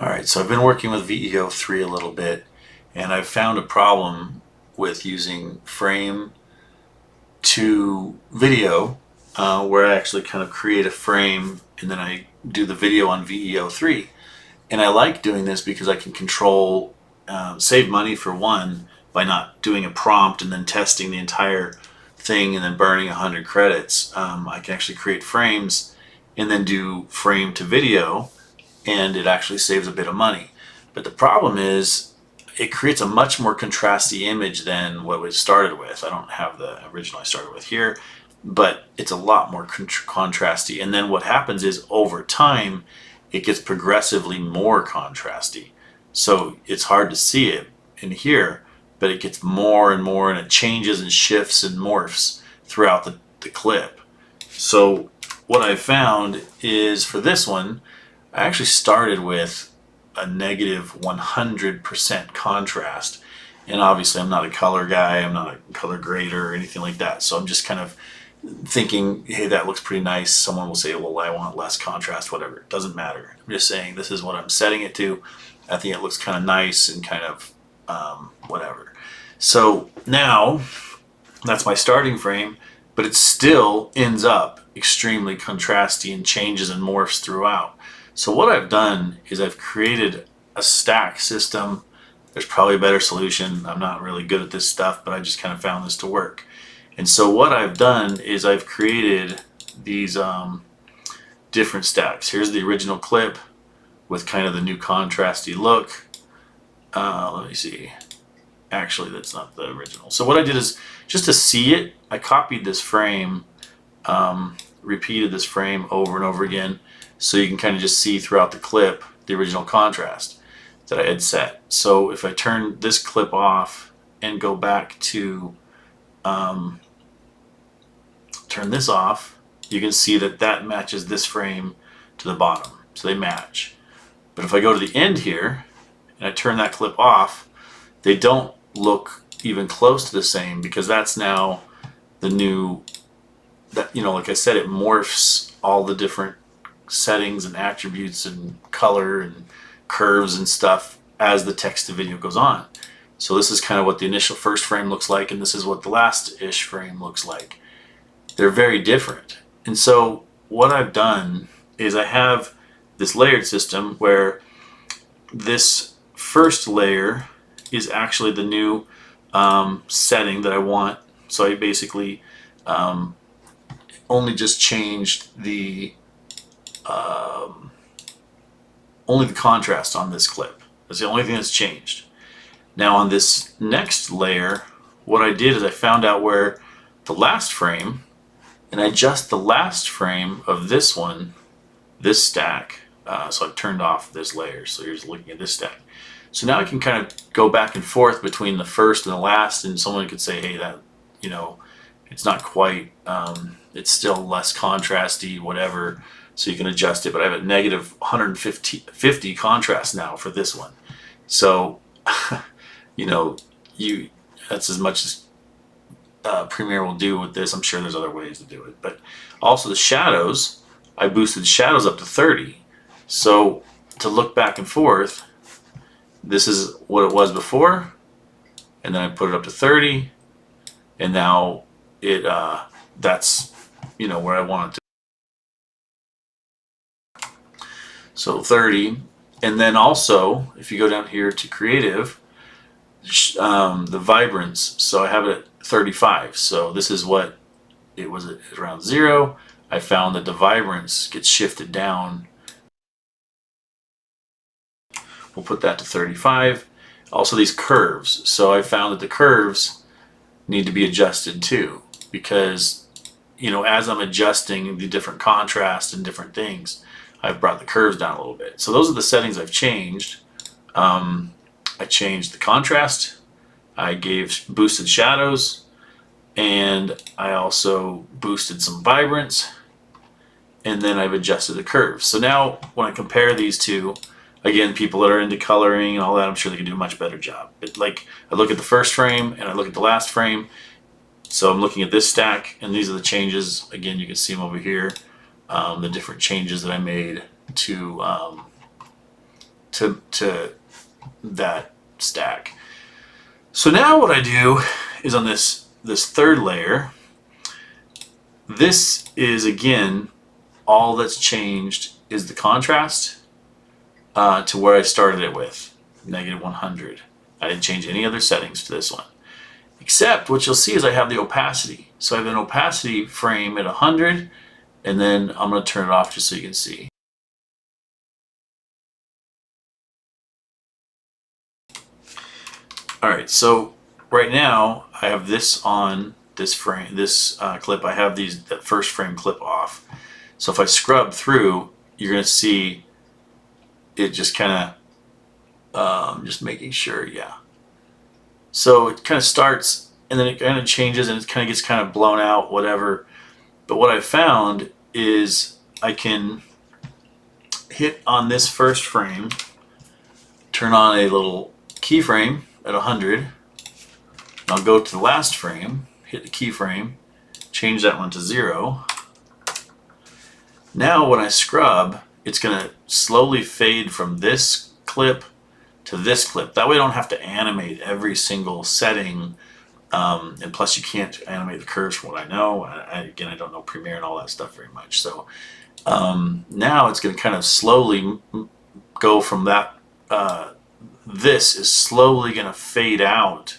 Alright, so I've been working with VEO 3 a little bit, and I've found a problem with using frame to video, where I actually kind of create a frame and then I do the video on VEO 3. And I like doing this because I can control, save money for one, by not doing a prompt and then testing the entire thing and then burning 100 credits. I can actually create frames and then do frame to video, and it actually saves a bit of money. But the problem is it creates a much more contrasty image than what we started with. I don't have the original I started with here, but it's a lot more contrasty. And then what happens is over time, it gets progressively more contrasty. So it's hard to see it in here, but it gets more and more, and it changes and shifts and morphs throughout the clip. So what I found is for this one, I actually started with a negative 100% contrast. And obviously I'm not a color guy, I'm not a color grader or anything like that. So I'm just kind of thinking, hey, that looks pretty nice. Someone will say, well, I want less contrast, whatever. It doesn't matter. I'm just saying this is what I'm setting it to. I think it looks kind of nice and kind of whatever. So now that's my starting frame, but it still ends up extremely contrasty and changes and morphs throughout. So what I've done is I've created a stack system. There's probably a better solution. I'm not really good at this stuff, but I just kind of found this to work. And so what I've done is I've created these different stacks. Here's the original clip with kind of the new contrasty look. Let me see. Actually, that's not the original. So what I did is, just to see it, I copied this frame, repeated this frame over and over again, so you can kind of just see throughout the clip the original contrast that I had set. So if I turn this clip off and go back to turn this off, you can see that that matches this frame to the bottom. So they match. But if I go to the end here and I turn that clip off, they don't look even close to the same, because that's now the new, that, you know, like I said, it morphs all the different settings and attributes and color and curves and stuff as the text to video goes on. So this is kind of what the initial first frame looks like, and this is what the last-ish frame looks like. They're very different. And so what I've done is I have this layered system where this first layer is actually the new setting that I want. So I basically only just changed the only the contrast on this clip. That's the only thing that's changed. Now on this next layer, what I did is I found out where the last frame, and I adjust the last frame of this one, this stack. So I've turned off this layer, so you're just looking at this stack. So now I can kind of go back and forth between the first and the last, and someone could say, hey, that, you know, it's not quite, it's still less contrasty, whatever, so you can adjust it. But I have a negative 150 contrast now for this one. So, you know, that's as much as Premiere will do with this. I'm sure there's other ways to do it. But also the shadows, I boosted shadows up to 30. So to look back and forth, this is what it was before, and then I put it up to 30, and now it that's, you know, where I want it to. So 30, and then also if you go down here to creative, the vibrance, so I have it at 35. So this is what it was at around 0. I found that the vibrance gets shifted down. We'll put that to 35. Also these curves. So I found that the curves need to be adjusted too, because, you know, as I'm adjusting the different contrast and different things, I've brought the curves down a little bit. So those are the settings I've changed. I changed the contrast, I gave boosted shadows, and I also boosted some vibrance, and then I've adjusted the curves. So now when I compare these two, again, people that are into coloring and all that, I'm sure they can do a much better job. But like, I look at the first frame and I look at the last frame. So I'm looking at this stack, and these are the changes. Again, you can see them over here, the different changes that I made to to that stack. So now what I do is on this third layer, this is again, all that's changed is the contrast to where I started it with, -100. I didn't change any other settings to this one. Except what you'll see is I have the opacity. So I have an opacity frame at 100, and then I'm going to turn it off just so you can see. Alright, so right now I have this on this frame, this clip. I have that first frame clip off. So if I scrub through, you're going to see it just kind of, just making sure, yeah. So it kind of starts and then it kind of changes and it kind of gets kind of blown out, whatever. But what I found is I can hit on this first frame, turn on a little keyframe at 100. I'll go to the last frame, hit the keyframe, change that one to 0. Now when I scrub, it's going to slowly fade from this clip to this clip. That way I don't have to animate every single setting, and plus you can't animate the curves from what I know. Again, I don't know Premiere and all that stuff very much. So now it's going to kind of slowly go from that. This is slowly going to fade out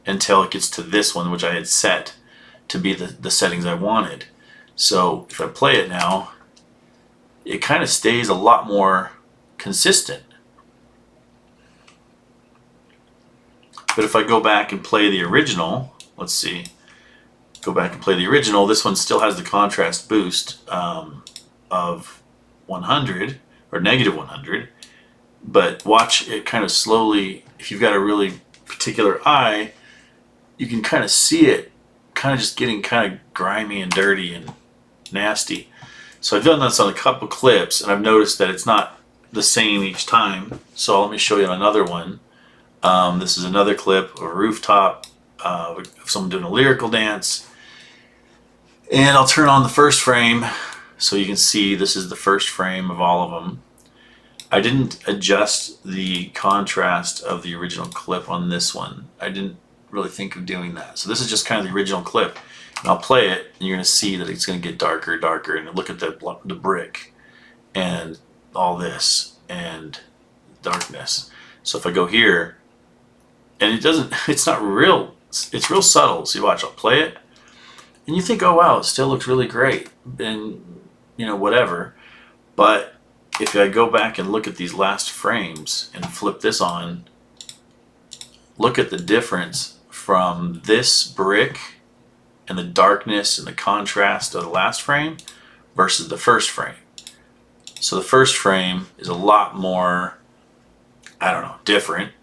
until it gets to this one, which I had set to be the settings I wanted. So if I play it now, it kind of stays a lot more consistent. But if I go back and play the original, let's see, go back and play the original, this one still has the contrast boost of 100 or -100, but watch it kind of slowly. If you've got a really particular eye, you can kind of see it kind of just getting kind of grimy and dirty and nasty. So I've done this on a couple clips and I've noticed that it's not the same each time. So let me show you another one. This is another clip of a rooftop of someone doing a lyrical dance. And I'll turn on the first frame so you can see this is the first frame of all of them. I didn't adjust the contrast of the original clip on this one. I didn't really think of doing that. So this is just kind of the original clip. And I'll play it and you're going to see that it's going to get darker, darker. And look at the brick and all this and darkness. So if I go here, and it's not real, it's real subtle. So you watch, I'll play it, and you think, oh wow, it still looks really great, and you know, whatever. But if I go back and look at these last frames and flip this on, look at the difference from this brick and the darkness and the contrast of the last frame versus the first frame. So the first frame is a lot more, I don't know, different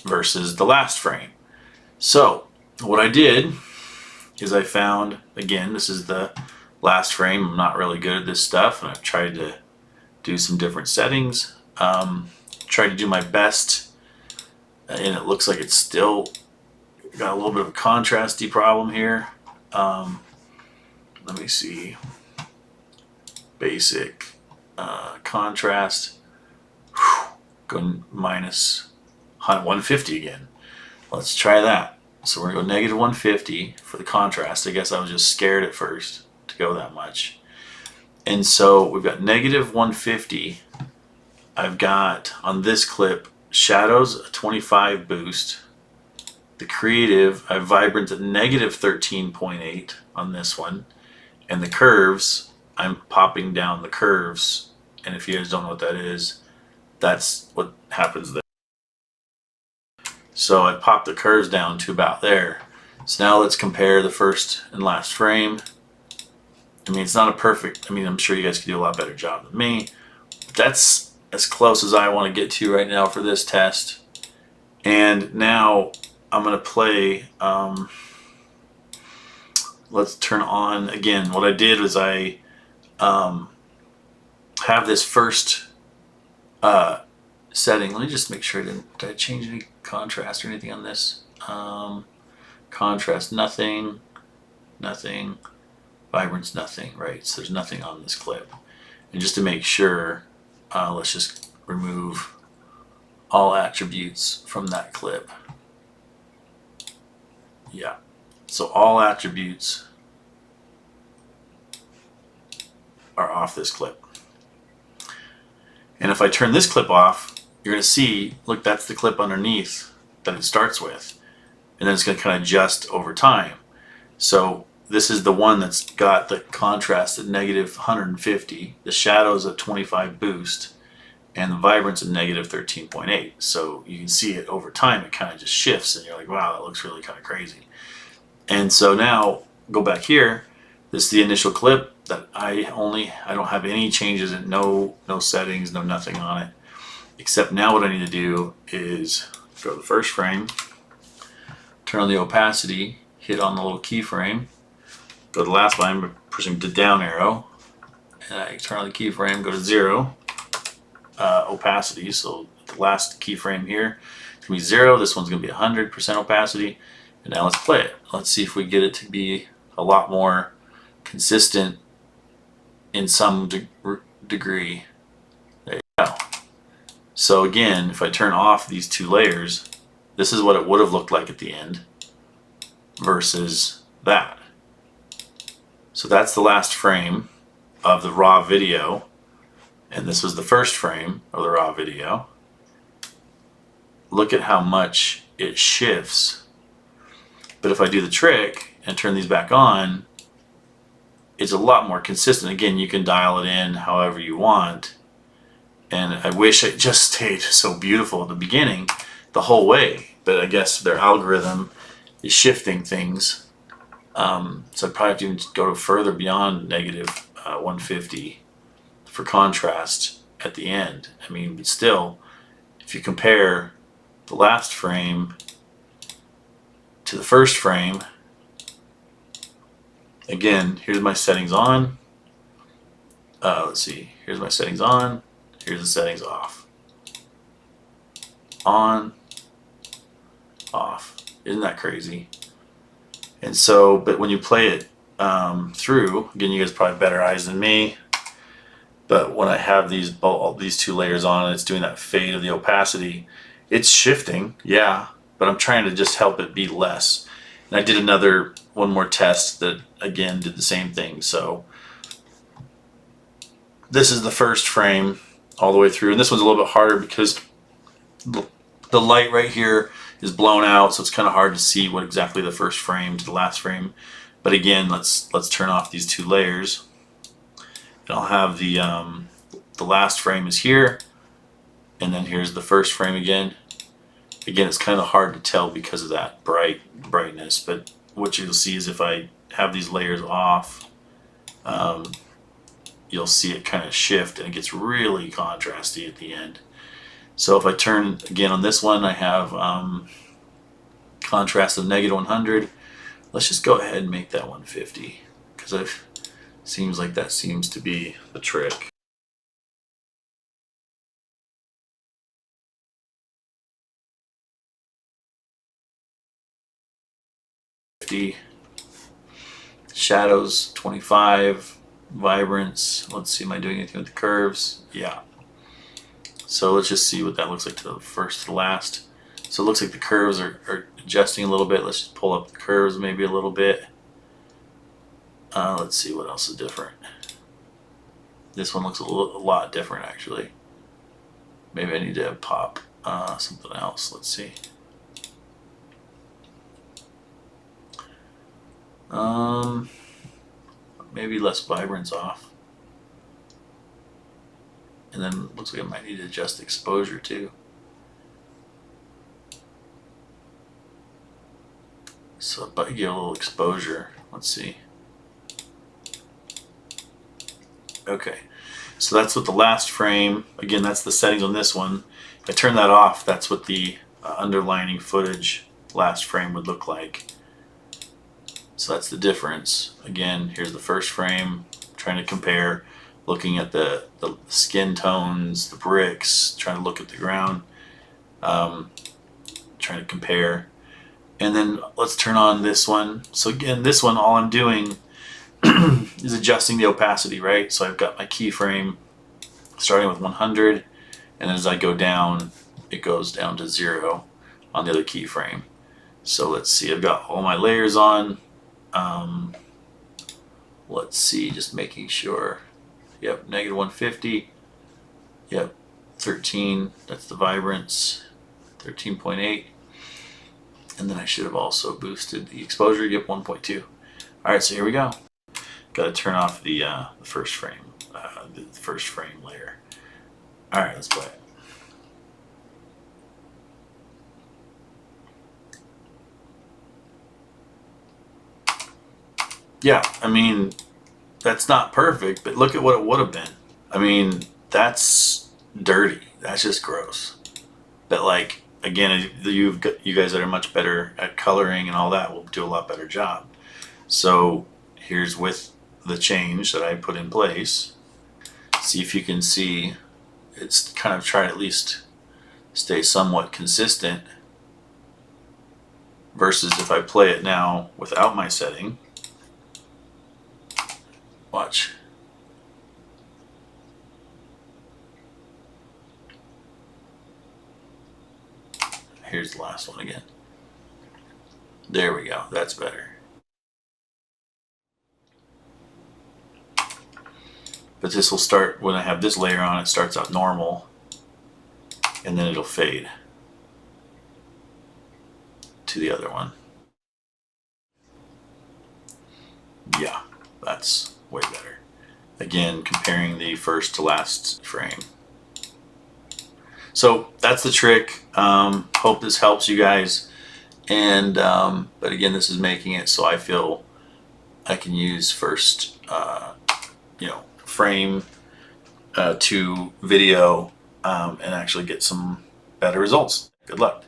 versus the last frame. So what I did is I found, again, this is the last frame. I'm not really good at this stuff, and I've tried to do some different settings. Tried to do my best, and it looks like it's still got a little bit of a contrasty problem here. Let me see. Basic contrast. Go minus 150 again. Let's try that. So we're going to go -150 for the contrast. I guess I was just scared at first to go that much. And so we've got -150. I've got on this clip shadows a 25 boost. The creative, I have vibrance at -13.8 on this one. And the curves, I'm popping down the curves. And if you guys don't know what that is, that's what happens there. So I popped the curves down to about there. So now let's compare the first and last frame. I mean, it's not a perfect, I mean, I'm sure you guys could do a lot better job than me. But that's as close as I want to get to right now for this test. And now I'm going to play, let's turn on, again, what I did was I have this first setting. Let me just make sure did I change any contrast or anything on this? Contrast, nothing. Vibrance, nothing, right? So there's nothing on this clip. And just to make sure, let's just remove all attributes from that clip. Yeah, so all attributes are off this clip. And if I turn this clip off, you're going to see, look, that's the clip underneath that it starts with. And then it's going to kind of adjust over time. So this is the one that's got the contrast at negative 150, the shadows at 25 boost, and the vibrance at negative 13.8. So you can see it over time, it kind of just shifts, and you're like, wow, that looks really kind of crazy. And so now, go back here, this is the initial clip that I don't have any changes, in no settings, no nothing on it. Except now what I need to do is go to the first frame, turn on the opacity, hit on the little keyframe, go to the last line, pushing the down arrow, and I turn on the keyframe, go to 0, opacity, so the last keyframe here, it's going to be 0, this one's going to be 100% opacity, and now let's play it. Let's see if we get it to be a lot more consistent in some degree. There you go. So again, if I turn off these two layers, this is what it would have looked like at the end versus that. So that's the last frame of the raw video, and this was the first frame of the raw video. Look at how much it shifts. But if I do the trick and turn these back on, it's a lot more consistent. Again, you can dial it in however you want. And I wish it just stayed so beautiful at the beginning the whole way. But I guess their algorithm is shifting things. So I'd probably have to even go further beyond negative 150 for contrast at the end. I mean, but still, if you compare the last frame to the first frame, again, here's my settings on. Let's see, here's my settings on, here's the settings off. On, off. Isn't that crazy? And so, but when you play it through, again, you guys probably have better eyes than me, but when I have these two layers on, it's doing that fade of the opacity. It's shifting, yeah, but I'm trying to just help it be less. And I did one more test that again did the same thing. So this is the first frame all the way through, and this one's a little bit harder because the light right here is blown out, so it's kind of hard to see what exactly the first frame to the last frame. But again, let's turn off these two layers, and I'll have the last frame is here, and then here's the first frame again. Again, it's kind of hard to tell because of that brightness, but what you'll see is if I have these layers off, you'll see it kind of shift, and it gets really contrasty at the end. So if I turn again on this one, I have contrast of negative 100. Let's just go ahead and make that 150 because it seems like that seems to be the trick. Shadows 25, vibrance. Let's see, am I doing anything with the curves? Yeah. So let's just see what that looks like to the first to the last. So it looks like the curves are adjusting a little bit. Let's just pull up the curves maybe a little bit. Let's see what else is different. This one looks a lot different actually. Maybe I need to pop something else. Let's see. Maybe less vibrance off. And then it looks like I might need to adjust exposure too. So but get a little exposure. Let's see. Okay, so that's what the last frame, again, that's the settings on this one. If I turn that off, that's what the underlining footage last frame would look like. So that's the difference. Again, here's the first frame, trying to compare, looking at the skin tones, the bricks, trying to look at the ground, trying to compare. And then let's turn on this one. So again, this one, all I'm doing is adjusting the opacity, right? So I've got my keyframe starting with 100, and as I go down, it goes down to 0 on the other keyframe. So let's see, I've got all my layers on. Let's see, just making sure. Yep, negative 150. Yep, 13, that's the vibrance, 13.8. And then I should have also boosted the exposure. Yep, 1.2. All right, so here we go. Got to turn off the first frame layer. All right, let's play it. Yeah, I mean, that's not perfect, but look at what it would have been. I mean, that's dirty. That's just gross. But like, again, you guys that are much better at coloring and all that will do a lot better job. So here's with the change that I put in place. See if you can see it's kind of try to at least stay somewhat consistent versus if I play it now without my setting. Watch. Here's the last one again. There we go. That's better. But this will start, when I have this layer on, it starts out normal and then it'll fade to the other one. Yeah, that's way better. Again, comparing the first to last frame. So that's the trick. Hope this helps you guys. And but again, this is making it so I feel I can use first, frame to video and actually get some better results. Good luck.